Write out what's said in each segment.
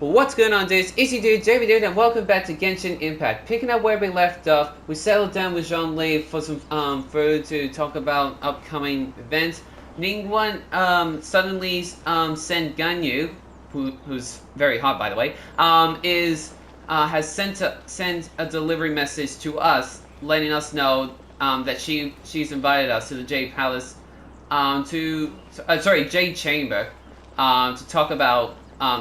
But what's going on, dudes? It's your dude, Jamie Dude, and welcome back to Genshin Impact. Picking up where we left off, we settled down with Zhongli for some food to talk about upcoming events. Ningguang suddenly sent Ganyu, who's very hot by the way, has sent a delivery message to us, letting us know that she's invited us to the Jade Palace, Jade Chamber, to talk about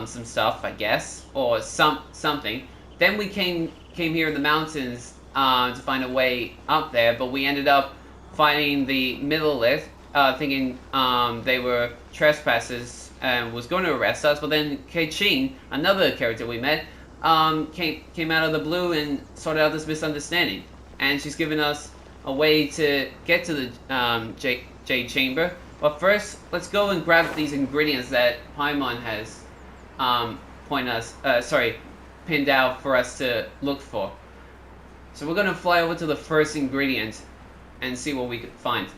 some stuff, I guess, or something. Then we came here in the mountains to find a way up there, but we ended up finding the middle lift, thinking they were trespassers and was going to arrest us. But then Qixing, another character we met, came out of the blue and sorted out this misunderstanding, and she's given us a way to get to the Jade Chamber. But first, let's go and grab these ingredients that Paimon has pinned out for us to look for. So we're gonna fly over to the first ingredient and see what we can find.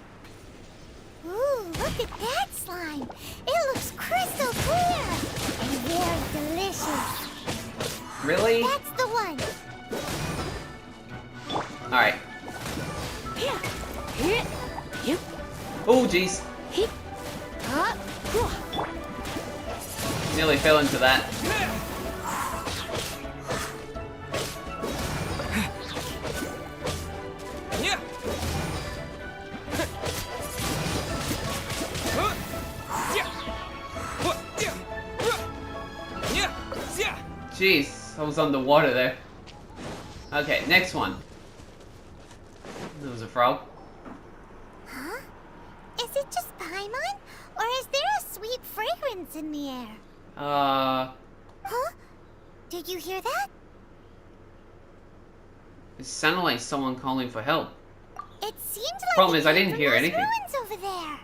Ooh, look at that slime! It looks crystal clear and very delicious. Really? That's the one. All right. Oh, jeez. Nearly fell into that. Jeez, I was underwater there. Okay, next one. There was a frog. Huh? Is it just Paimon? Or is there a sweet fragrance in the air? Huh? Did you hear that? It sounded like someone calling for help. It seemed like Problem is, I didn't hear anything. Ruins over there.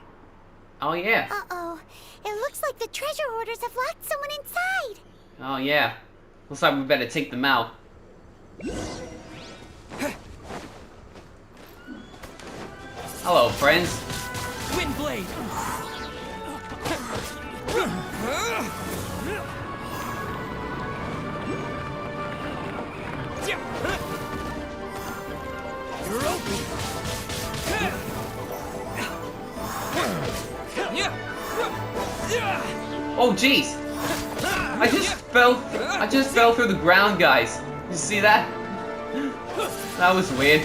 Oh yeah. Uh-oh. It looks like the treasure hoarders have locked someone inside. Oh yeah. Looks like we better take them out. Hello, friends. Windblade. You're open. Oh jeez. I just fell through the ground, guys. You see that? That was weird.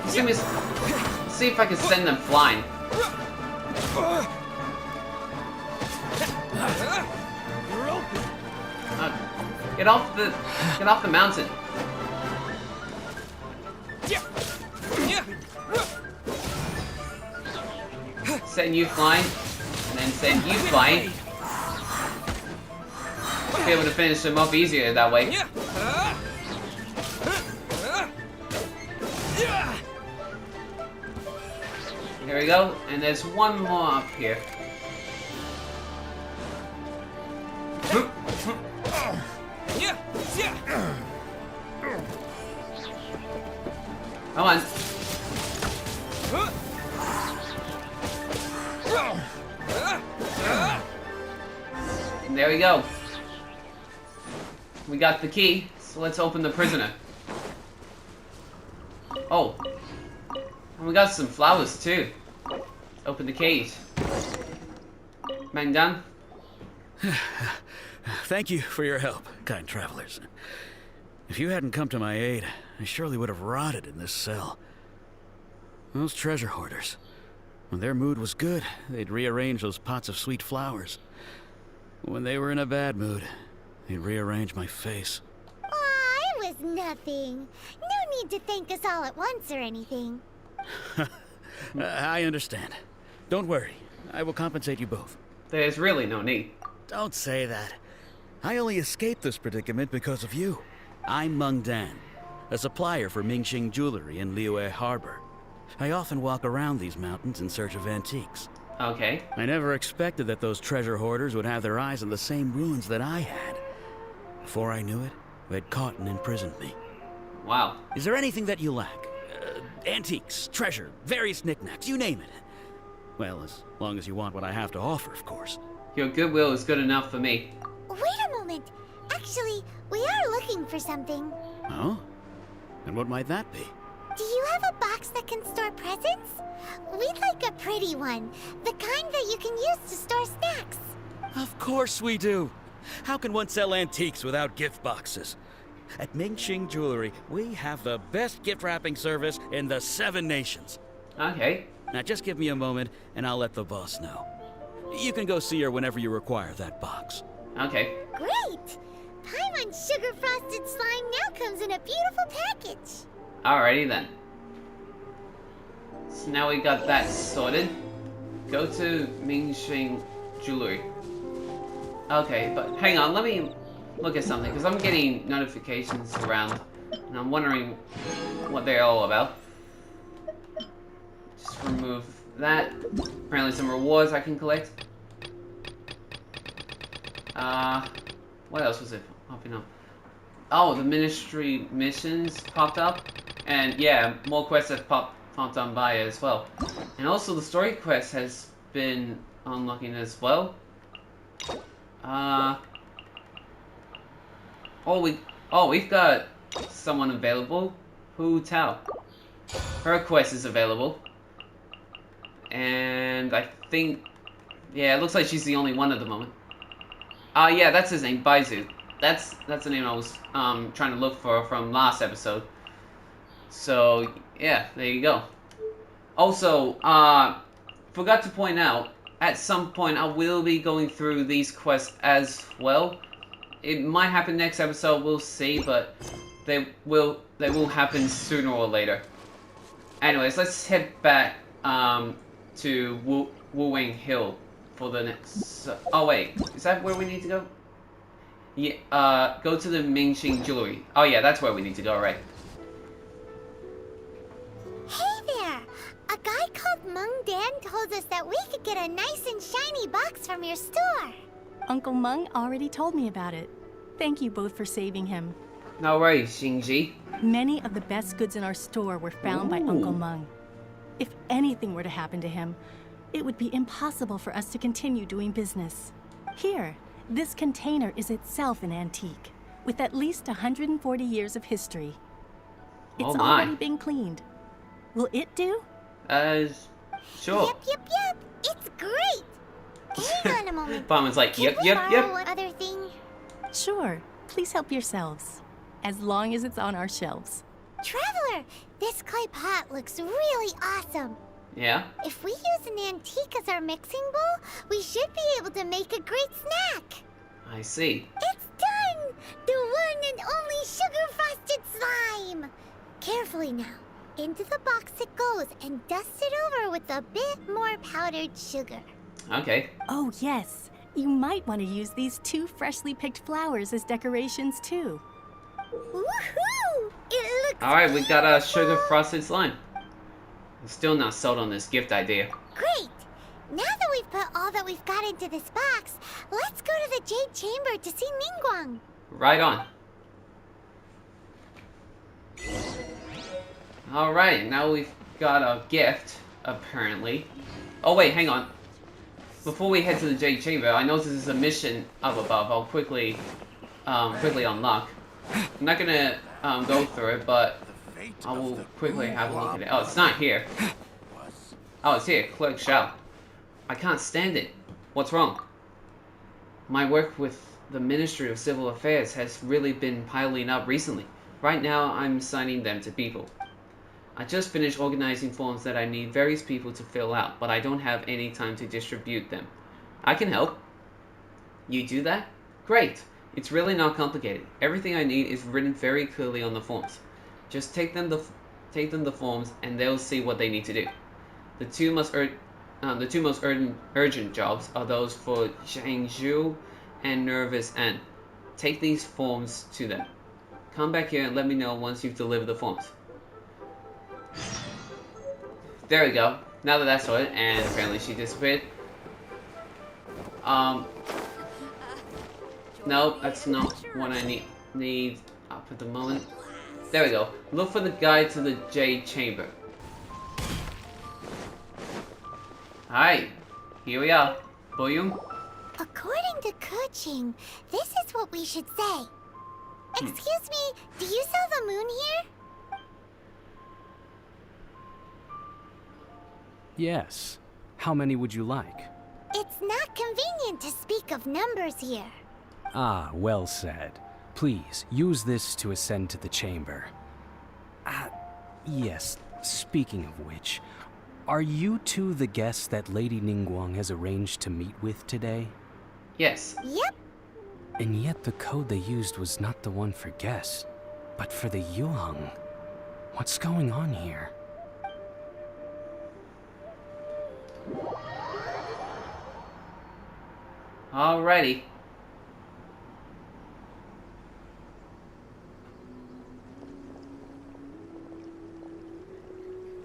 Let's see if I can send them flying. You're open. Get off the mountain. Send you flying, and then send you flying. Be able to finish them off easier that way. Here we go, and there's one more up here. Come on. And there we go. We got the key, so let's open the prisoner. Oh. And we got some flowers too. Let's open the cage. Man done? Thank you for your help, kind travelers. If you hadn't come to my aid, I surely would have rotted in this cell. Those treasure hoarders, when their mood was good, they'd rearrange those pots of sweet flowers. When they were in a bad mood, they'd rearrange my face. Aw, it was nothing. No need to thank us all at once or anything. I understand. Don't worry. I will compensate you both. There's really no need. Don't say that. I only escaped this predicament because of you. I'm Meng Dan, a supplier for Mingxing jewelry in Liyue Harbor. I often walk around these mountains in search of antiques. Okay. I never expected that those treasure hoarders would have their eyes on the same ruins that I had. Before I knew it, they'd caught and imprisoned me. Wow. Is there anything that you lack? Antiques, treasure, various knickknacks, you name it. Well, as long as you want what I have to offer, of course. Your goodwill is good enough for me. Actually, we are looking for something. Oh? And what might that be? Do you have a box that can store presents? We'd like a pretty one. The kind that you can use to store snacks. Of course we do. How can one sell antiques without gift boxes? At Qixing Jewelry, we have the best gift wrapping service in the 7 nations. Okay. Now just give me a moment and I'll let the boss know. You can go see her whenever you require that box. Okay. Great! Paimon Sugar Frosted Slime now comes in a beautiful package. Alrighty then. So now we got that sorted. Go to Qixing Jewelry. Okay, but hang on, let me look at something, because I'm getting notifications around, and I'm wondering what they're all about. Just remove that. Apparently some rewards I can collect. What else was it popping up? Oh, the ministry missions popped up. And yeah, more quests have popped on by as well. And also the story quest has been unlocking as well. We've got someone available. Hu Tao. Her quest is available. And I think, yeah, it looks like she's the only one at the moment. Yeah, that's his name, Baizu. That's the name I was trying to look for from last episode. So yeah, there you go. Also, forgot to point out, at some point I will be going through these quests as well. It might happen next episode, we'll see, but they will happen sooner or later. Anyways, let's head back to Wuwing Hill for the next. Oh wait, is that where we need to go? Yeah. Go to the Qixing Jewelry. Oh yeah, that's where we need to go, right? Hey there! A guy called Meng Dan told us that we could get a nice and shiny box from your store. Uncle Meng already told me about it. Thank you both for saving him. No worries, Xingji. Many of the best goods in our store were found by Uncle Meng. If anything were to happen to him, it would be impossible for us to continue doing business. Here, this container is itself an antique, with at least 140 years of history. It's already been cleaned. Will it do? Sure. Yep. It's great. Hang on a moment. Paimon's like, yep. One other thing. Sure. Please help yourselves. As long as it's on our shelves. Traveler, this clay pot looks really awesome. Yeah? If we use an antique as our mixing bowl, we should be able to make a great snack. I see. It's done! The one and only sugar-frosted slime! Carefully now. Into the box it goes and dust it over with a bit more powdered sugar. Okay. Oh, yes. You might want to use these 2 freshly picked flowers as decorations, too. Woohoo! It looks Alright, we got a beautiful. sugar-frosted slime. I'm still not sold on this gift idea. Great! Now that we've put all that we've got into this box, let's go to the Jade Chamber to see Ningguang. Right on. Alright, now we've got a gift, apparently. Oh wait, hang on. Before we head to the Jade Chamber, I noticed there's a mission up above. I'll quickly unlock. I'm not gonna go through it, but I will quickly have a look at it. Oh, it's not here. Oh, it's here. Clerk Shao. I can't stand it. What's wrong? My work with the Ministry of Civil Affairs has really been piling up recently. Right now, I'm assigning them to people. I just finished organizing forms that I need various people to fill out, but I don't have any time to distribute them. I can help. You do that? Great. It's really not complicated. Everything I need is written very clearly on the forms. Just take them the forms, and they'll see what they need to do. The two most urgent jobs are those for Zhangzhou and Nervous N. Take these forms to them. Come back here and let me know once you've delivered the forms. There we go. Now that that's sorted, and apparently she disappeared. No, that's not what I need up at the moment. There we go. Look for the guide to the Jade Chamber. Alright, here we are. Boyum. According to Ke Qixing. This is what we should say. Excuse me, do you sell the moon here? Yes. How many would you like? It's not convenient to speak of numbers here. Ah, well said. Please, use this to ascend to the chamber. Yes, speaking of which, are you two the guests that Lady Ningguang has arranged to meet with today? Yes. Yep. And yet the code they used was not the one for guests, but for the Yuang. What's going on here? Alrighty.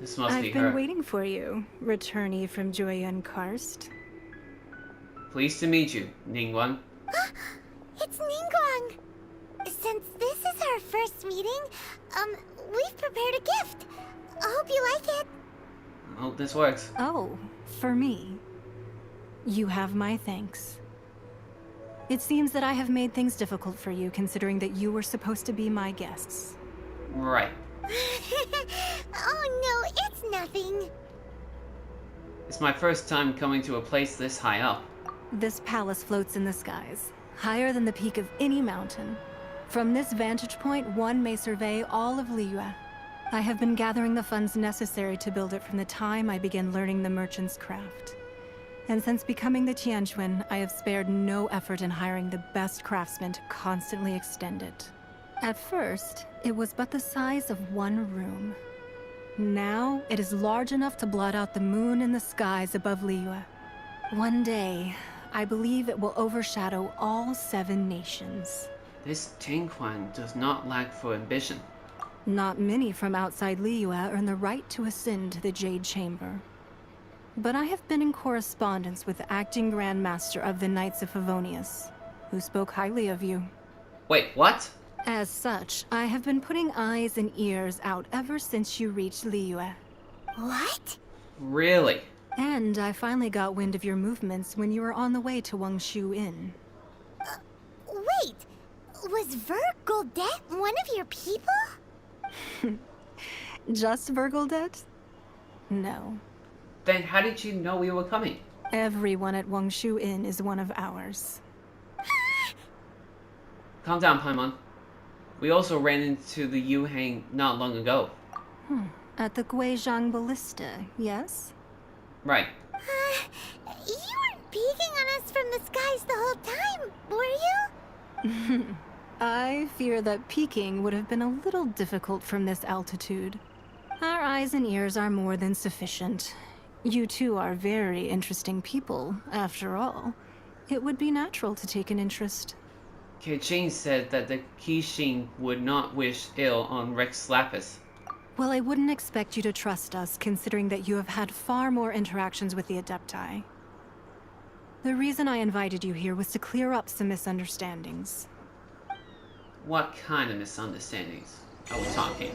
This must be I've her. been waiting for you, returnee from Jueyun Karst. Pleased to meet you, Ningguang. It's Ningguang. Since this is our first meeting, we've prepared a gift. I hope you like it. I hope this works. Oh, for me. You have my thanks. It seems that I have made things difficult for you, considering that you were supposed to be my guests. Right. Oh no, it's nothing. It's my first time coming to a place this high up. This palace floats in the skies, higher than the peak of any mountain. From this vantage point, one may survey all of Liyue. I have been gathering the funds necessary to build it from the time I began learning the merchant's craft. And since becoming the Tianquan, I have spared no effort in hiring the best craftsmen to constantly extend it. At first, it was but the size of one room. Now, it is large enough to blot out the moon in the skies above Liyue. One day, I believe it will overshadow all 7 nations. This Tianquan does not lack for ambition. Not many from outside Liyue earn the right to ascend to the Jade Chamber. But I have been in correspondence with the acting Grand Master of the Knights of Favonius, who spoke highly of you. Wait, what? As such, I have been putting eyes and ears out ever since you reached Liyue. What? Really? And I finally got wind of your movements when you were on the way to Wangshu Inn. Wait, was Vergoldet one of your people? Just Vergoldet? No. Then how did you know we were coming? Everyone at Wangshu Inn is one of ours. Calm down, Paimon. We also ran into the Yuhang not long ago. At the Guizhang Ballista, yes? Right. You weren't peeking on us from the skies the whole time, were you? I fear that peeking would have been a little difficult from this altitude. Our eyes and ears are more than sufficient. You two are very interesting people, after all. It would be natural to take an interest. Qixing said that the Qixing would not wish ill on Rex Lapis. Well, I wouldn't expect you to trust us, considering that you have had far more interactions with the Adepti. The reason I invited you here was to clear up some misunderstandings. What kind of misunderstandings are we talking?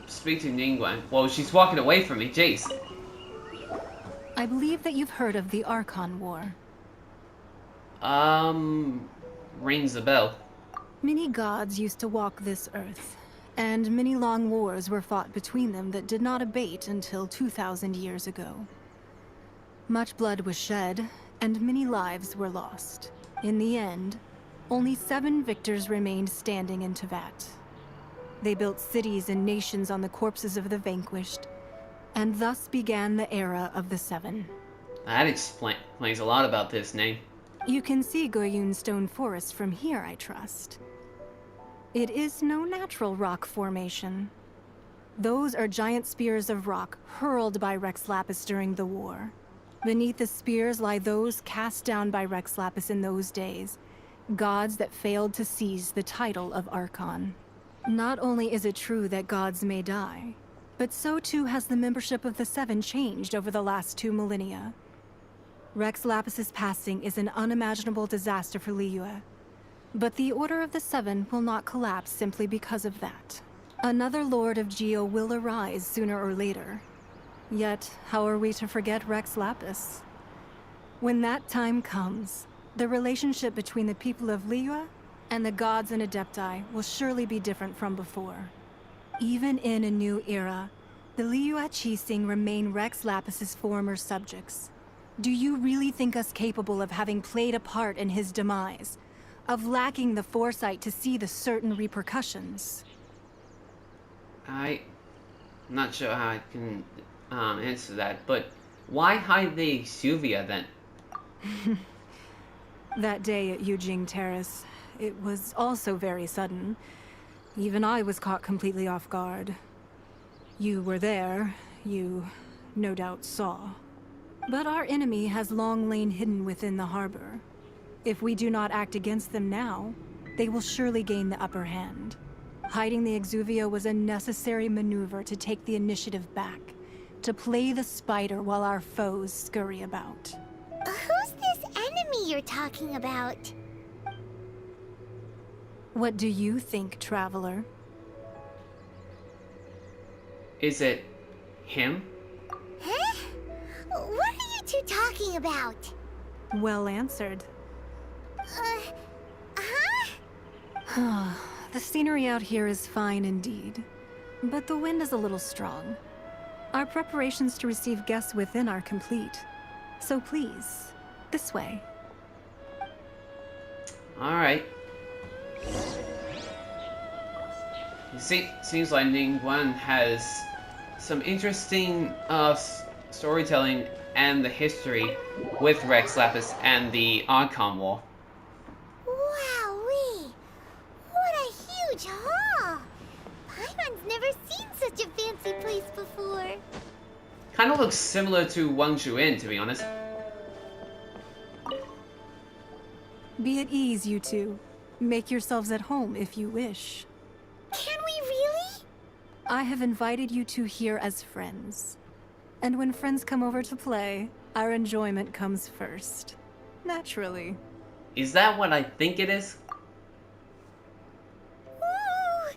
Speak to Ningguang. Whoa, she's walking away from me, jeez. I believe that you've heard of the Archon War. Rings a bell. Many gods used to walk this earth, and many long wars were fought between them that did not abate until 2,000 years ago. Much blood was shed, and many lives were lost. In the end, only 7 victors remained standing in Tevat. They built cities and nations on the corpses of the vanquished, and thus began the era of the 7. That explains a lot about this name. You can see Goyun Stone Forest from here, I trust. It is no natural rock formation. Those are giant spears of rock hurled by Rex Lapis during the war. Beneath the spears lie those cast down by Rex Lapis in those days, gods that failed to seize the title of Archon. Not only is it true that gods may die, but so too has the membership of the 7 changed over the last 2 millennia. Rex Lapis's passing is an unimaginable disaster for Liyue, but the Order of the 7 will not collapse simply because of that. Another Lord of Geo will arise sooner or later. Yet, how are we to forget Rex Lapis? When that time comes, the relationship between the people of Liyue and the gods and Adepti will surely be different from before. Even in a new era, the Liyue Qixing remain Rex Lapis's former subjects. Do you really think us capable of having played a part in his demise? Of lacking the foresight to see the certain repercussions? I'm not sure how I can answer that, but why hide the Exuvia then? That day at Yujing Terrace, it was also very sudden. Even I was caught completely off guard. You were there, you no doubt saw. But our enemy has long lain hidden within the harbor. If we do not act against them now, they will surely gain the upper hand. Hiding the Exuvia was a necessary maneuver to take the initiative back, to play the spider while our foes scurry about. Who's this enemy you're talking about? What do you think, Traveler? Is it him? Huh? What are you two talking about? Well answered. Huh? The scenery out here is fine indeed, but the wind is a little strong. Our preparations to receive guests within are complete. So please, this way. Alright. Seems like Ningguang has some interesting storytelling and the history with Rex Lapis and the Archon Wall. Wowee! What a huge hall! Paimon's never seen such a fancy place before. Kind of looks similar to Wangshu Inn, to be honest. Be at ease, you two. Make yourselves at home if you wish. Can we really? I have invited you two here as friends. And when friends come over to play, our enjoyment comes first. Naturally. Is that what I think it is? Ooh!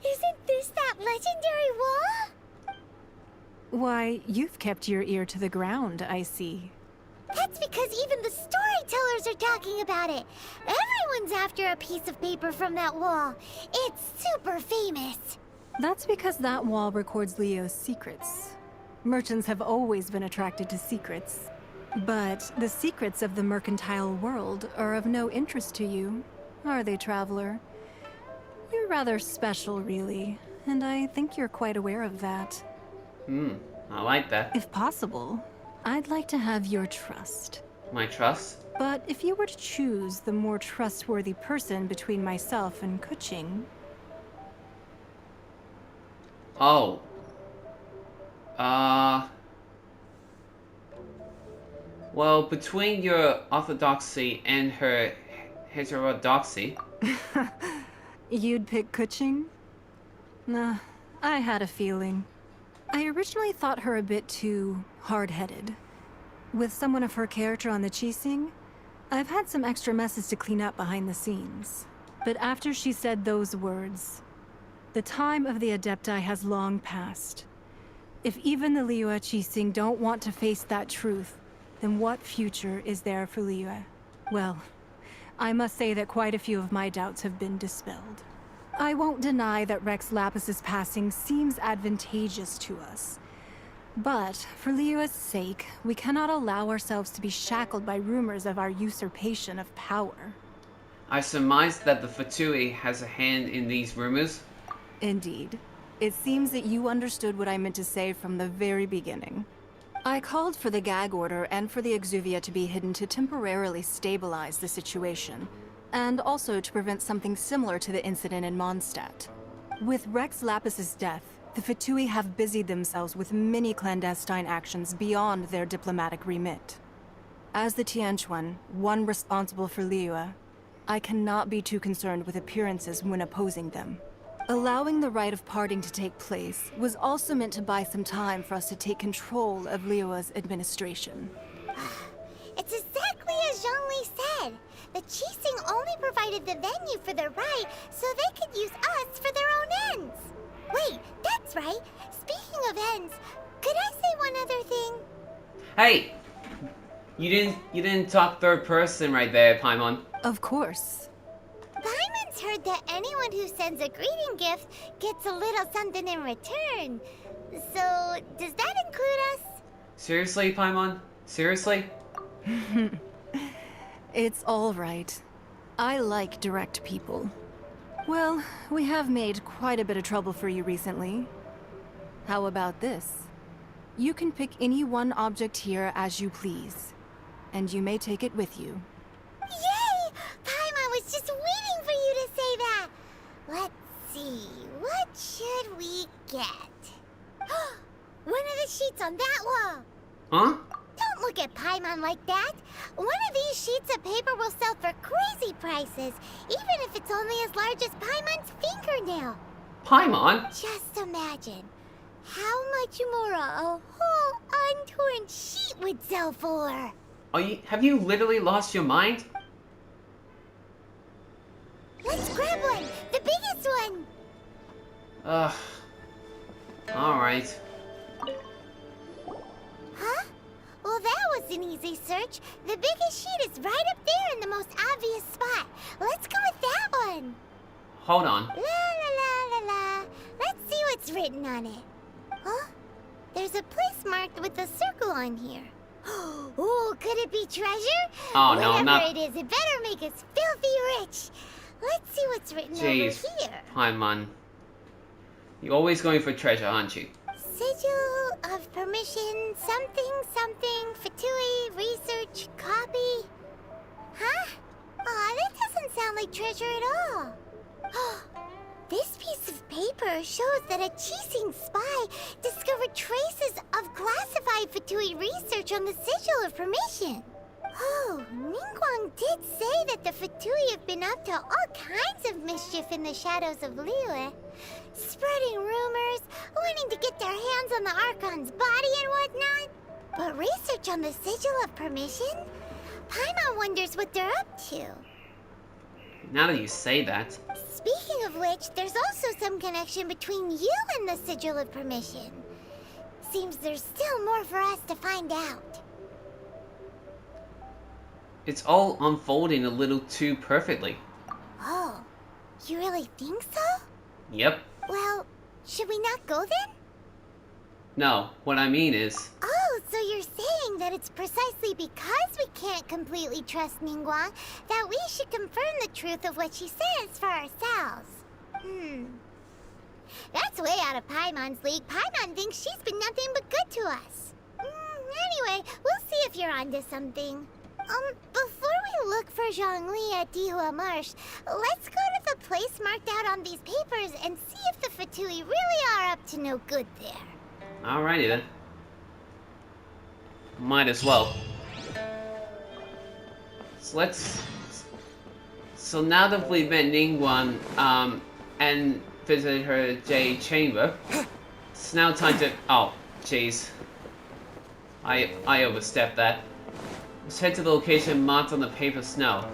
Isn't this that legendary wall? Why, you've kept your ear to the ground, I see. That's because even the storytellers are talking about it. Everyone's after a piece of paper from that wall. It's super famous. That's because that wall records Leo's secrets. Merchants have always been attracted to secrets. But the secrets of the mercantile world are of no interest to you, are they, Traveler? You're rather special, really, and I think you're quite aware of that. I like that. If possible, I'd like to have your trust. My trust? But if you were to choose the more trustworthy person between myself and Qixing... Oh. Well, between your orthodoxy and her heterodoxy... You'd pick Qixing? Nah, I had a feeling. I originally thought her a bit too hard-headed. With someone of her character on the Qixing, I've had some extra messes to clean up behind the scenes. But after she said those words, the time of the Adepti has long passed. If even the Liyue Qixing don't want to face that truth, then what future is there for Liyue? Well, I must say that quite a few of my doubts have been dispelled. I won't deny that Rex Lapis's passing seems advantageous to us. But, for Liyue's sake, we cannot allow ourselves to be shackled by rumors of our usurpation of power. I surmise that the Fatui has a hand in these rumors. Indeed. It seems that you understood what I meant to say from the very beginning. I called for the gag order and for the Exuvia to be hidden to temporarily stabilize the situation, and also to prevent something similar to the incident in Mondstadt. With Rex Lapis's death, the Fatui have busied themselves with many clandestine actions beyond their diplomatic remit. As the Tianquan, one responsible for Liyue, I cannot be too concerned with appearances when opposing them. Allowing the rite of parting to take place was also meant to buy some time for us to take control of Liyue's administration. It's exactly as Zhongli said. The Qixing only provided the venue for their rite so they could use us for their own ends. Wait, that's right. Speaking of ends, could I say one other thing? Hey! You didn't talk third person right there, Paimon. Of course. Paimon's heard that anyone who sends a greeting gift gets a little something in return. So, does that include us? Seriously, Paimon? Seriously? It's all right. I like direct people. Well, we have made quite a bit of trouble for you recently. How about this? You can pick any one object here as you please, and you may take it with you. Yay! Paimon was just waiting for you to say that. Let's see, what should we get? One of the sheets on that wall. Huh? Don't look at Paimon like that. One of these sheets of paper will sell for crazy prices, even if it's only as large as Paimon's fingernail. Paimon? Just imagine how much more a whole untorn sheet would sell for. Have you literally lost your mind? Let's grab one, the biggest one. Ugh. Alright. Huh? Well, that was an easy search. The biggest sheet is right up there in the most obvious spot. Let's go with that one. Hold on. La la la la la. Let's see what's written on it. Huh? There's a place marked with a circle on here. Oh, could it be treasure? Oh, no, Whatever not... it is, it better make us filthy rich. Let's see what's written Jeez. over here. Paimon. You're always going for treasure, aren't you? Sigil of permission, something, something, Fatui, research, copy. Huh? Aw, that doesn't sound like treasure at all. This piece of paper shows that a Qixing spy discovered traces of classified Fatui research on the Sigil of Permission. Oh, Ningguang did say that the Fatui have been up to all kinds of mischief in the shadows of Liyue. Spreading rumors, wanting to get their hands on the Archon's body and whatnot. But research on the Sigil of Permission? Paimon wonders what they're up to. Now that you say that... Speaking of which, there's also some connection between you and the Sigil of Permission. Seems there's still more for us to find out. It's all unfolding a little too perfectly. Oh, you really think so? Yep. Well, should we not go then? No, what I mean is... Oh, so you're saying that it's precisely because we can't completely trust Ningguang that we should confirm the truth of what she says for ourselves. That's way out of Paimon's league. Paimon thinks she's been nothing but good to us. Anyway, we'll see if you're onto something. Before we look for Zhongli at Dihua Marsh, let's go to the place marked out on these papers and see if the Fatui really are up to no good there. Alrighty then. Might as well. So now that we've met Ningguang, and visited her Jade Chamber, it's now time to... Oh, jeez. I overstepped that. Let's head to the location marked on the paper snow.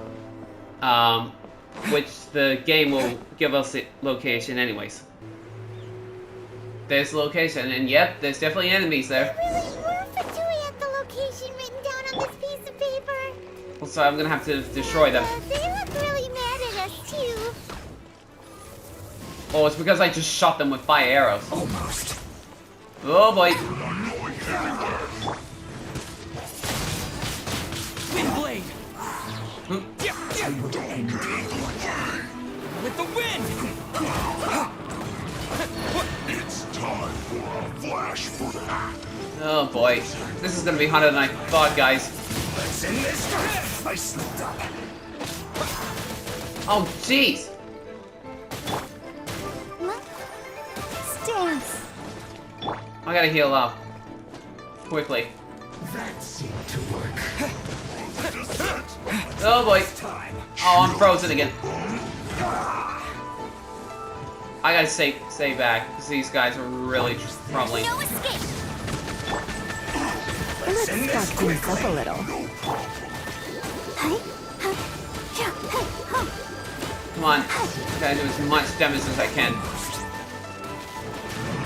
Which the game will give us the location anyways. There's the location, and yep, there's definitely enemies there. There really were Fatui at the location written down on this piece of paper. So I'm gonna have to destroy them. They look really mad at us too. Oh, it's because I just shot them with fire arrows. Almost. Oh boy. Windblade! With the wind! It's time for a flash for that. Oh boy. This is gonna be harder than I thought, guys. Let's end this. I slipped up. Oh jeez. Stance. I gotta heal up. Quickly. That seemed to work. Oh boy. Oh, I'm frozen again. I gotta stay back, because these guys are really troubling. No escape. Let's start things up a little. Come on. Gotta do as much damage as I can.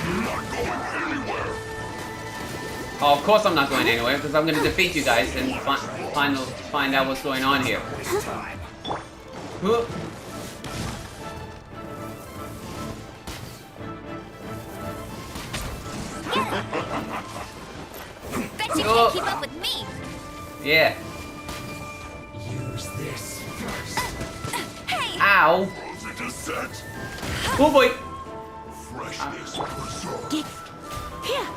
You're not going anywhere. Oh, of course I'm not going anywhere, because I'm going to defeat you guys and find out what's going on here. Huh. Bet you can't keep up with me. Yeah. Use this first. Hey! Ow. Frozen descent. Oh boy. Freshness preserved. Get here.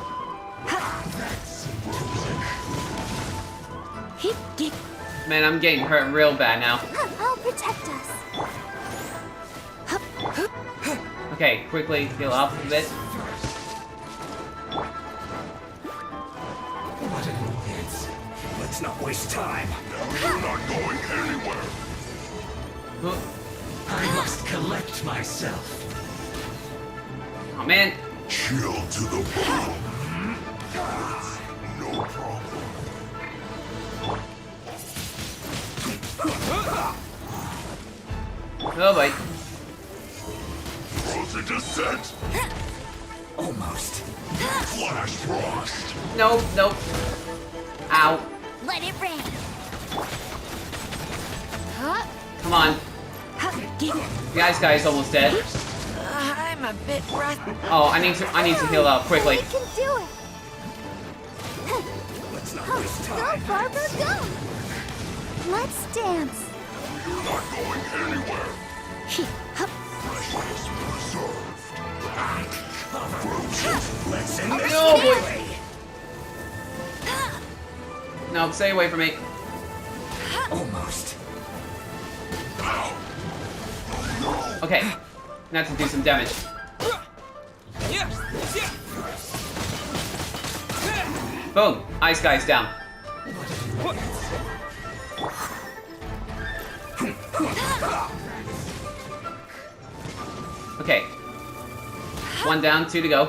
That's frozen. Hip, get. Man, I'm getting hurt real bad now. I'll protect us. Okay, quickly heal up a bit. What an intense. Let's not waste time. We're not going anywhere. Huh. I must collect myself. Oh man. Chill to the bone. No problem. Oh boy. Frozen descent. Almost. Flash frost. Nope, nope. Ow. Let it rain. Huh? Come on. Get. The ice guy is almost dead. I'm a bit rusty. Oh, I need to heal up quickly. We can do it. Let's not Go, waste time. Barbara, go. Let's dance. We're not going anywhere. Freshness preserved. Frozen. Let's end this No, boy. quickly. No, stay away from me. Almost. Okay. Now to do some damage. Boom. Ice guy's down. Okay. One down, two to go.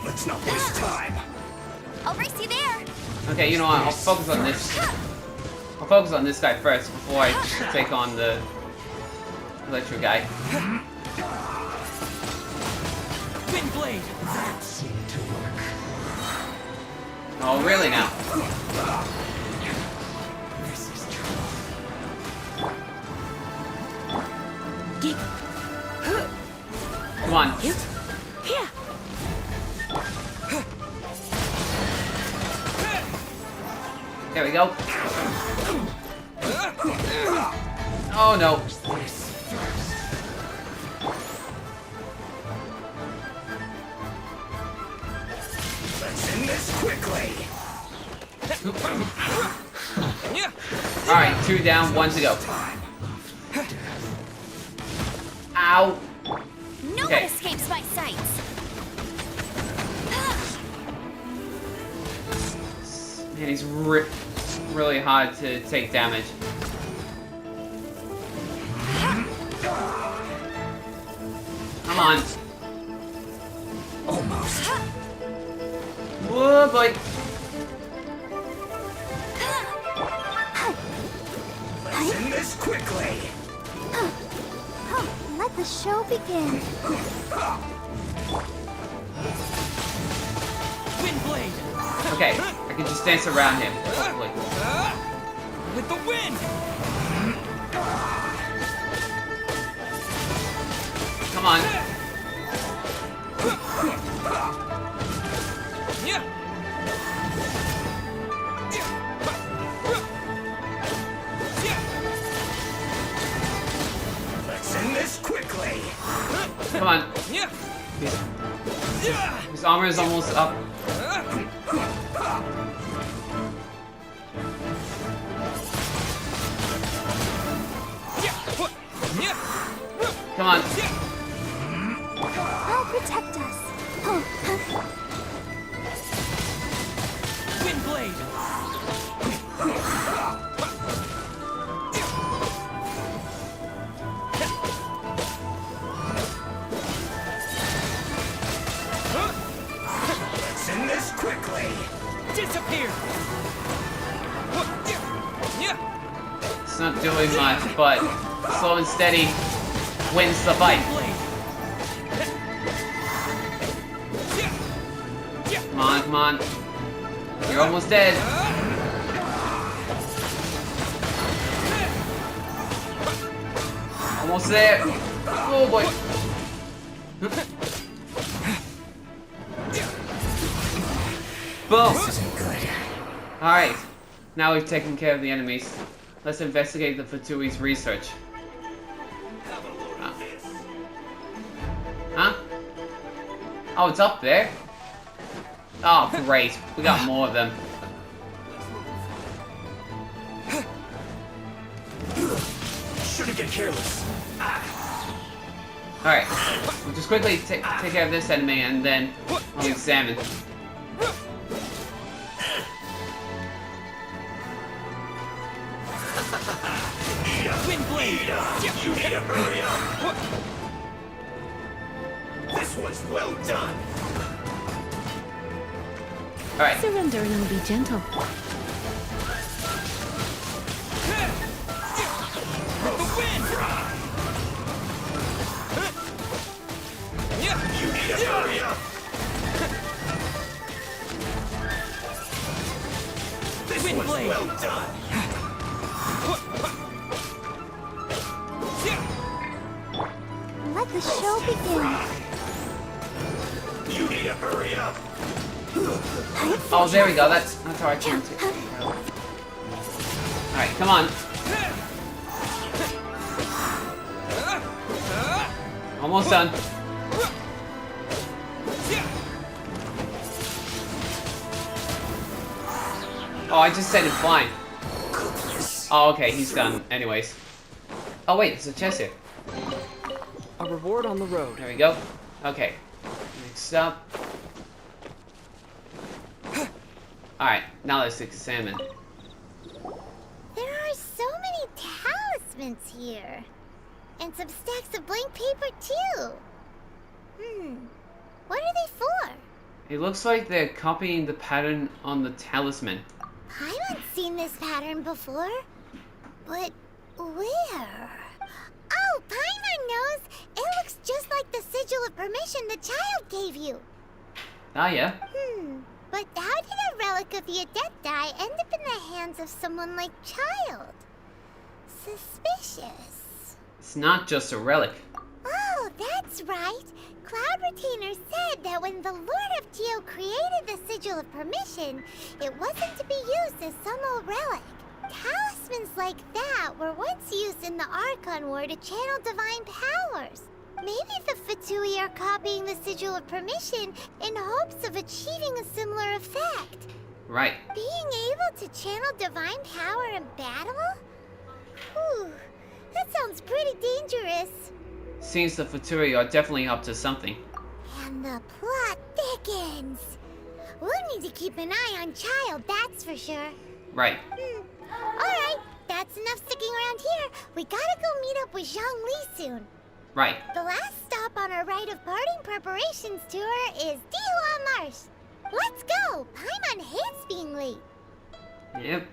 Let's not waste time. I'll race you there. Okay, you know what? I'll focus on this. I'll focus on this guy first before I take on the electro guy. Wind blade. That seemed to work. Oh, really now? This is true. Get. Come on. Here. There we go. Oh no. Let's end this quickly. Alright, two down, one to go. Ow. No Okay. one escapes my sights. Man, he's really hard to take damage. Come on. Almost. Whoa, boy. Let's end this quickly. Let the show begin. Wind blade. Okay, I can just dance around him. Hopefully. With the wind. Come on. Let's end this quickly. Come on. His armor is almost up. Come on. I'll protect us. Wind blade. Let's end this quickly. Disappear. It's not doing much, but slow and steady wins the fight. Blade. Come on. You're almost dead. Almost there. Oh boy. Boom. This isn't good. Alright. Now we've taken care of the enemies. Let's investigate the Fatui's research. Huh? Oh, it's up there? Oh, great. We got more of them. Shouldn't get careless. Alright. We'll just quickly take care of this enemy and then we'll examine. Wind blade. You need to hurry up. This one's well done. Alright. Surrender and I'll be gentle. You need to hurry up. This one's well done. Let the show begin. You need to hurry up. Oh, there we go. That's how I can take it. Alright, come on. Almost done. Oh, I just set him flying. Oh, okay, he's done. Anyways. Oh, wait, there's a chest here. A reward on the road. There we go. Okay. Next up. Alright, now let's examine. There are so many talismans here. And some stacks of blank paper, too. What are they for? It looks like they're copying the pattern on the talisman. I haven't seen this pattern before. But where? Oh, Paimon knows! It looks just like the sigil of permission the child gave you. Ah, yeah. But how did a relic of the Adepti end up in the hands of someone like Child? Suspicious. It's not just a relic. Oh, that's right. Cloud Retainer said that when the Lord of Geo created the Sigil of Permission, it wasn't to be used as some old relic. Talismans like that were once used in the Archon War to channel divine powers. Maybe the Fatui are copying the Sigil of Permission in hopes of achieving a similar effect. Right. Being able to channel divine power in battle? Whew, that sounds pretty dangerous. Seems the Fatui are definitely up to something. And the plot thickens. We'll need to keep an eye on Child, that's for sure. Right. Alright, that's enough sticking around here. We gotta go meet up with Zhang Li soon. Right. The last stop on our rite of parting preparations tour is Dihua Marsh. Let's go! Paimon hates being late. Yep.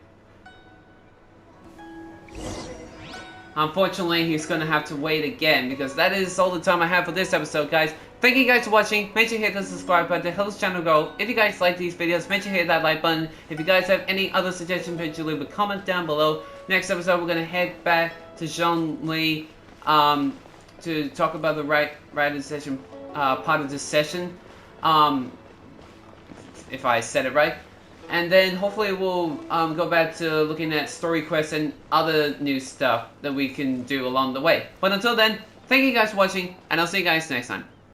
Unfortunately, he's gonna have to wait again because that is all the time I have for this episode, guys. Thank you guys for watching. Make sure you hit the subscribe button to help this channel grow. If you guys like these videos, make sure you hit that like button. If you guys have any other suggestions, make sure you leave a comment down below. Next episode, we're gonna head back to Zhang Li to talk about the writing session part of this session. If I said it right. And then hopefully we'll go back to looking at story quests and other new stuff that we can do along the way. But until then, thank you guys for watching, and I'll see you guys next time.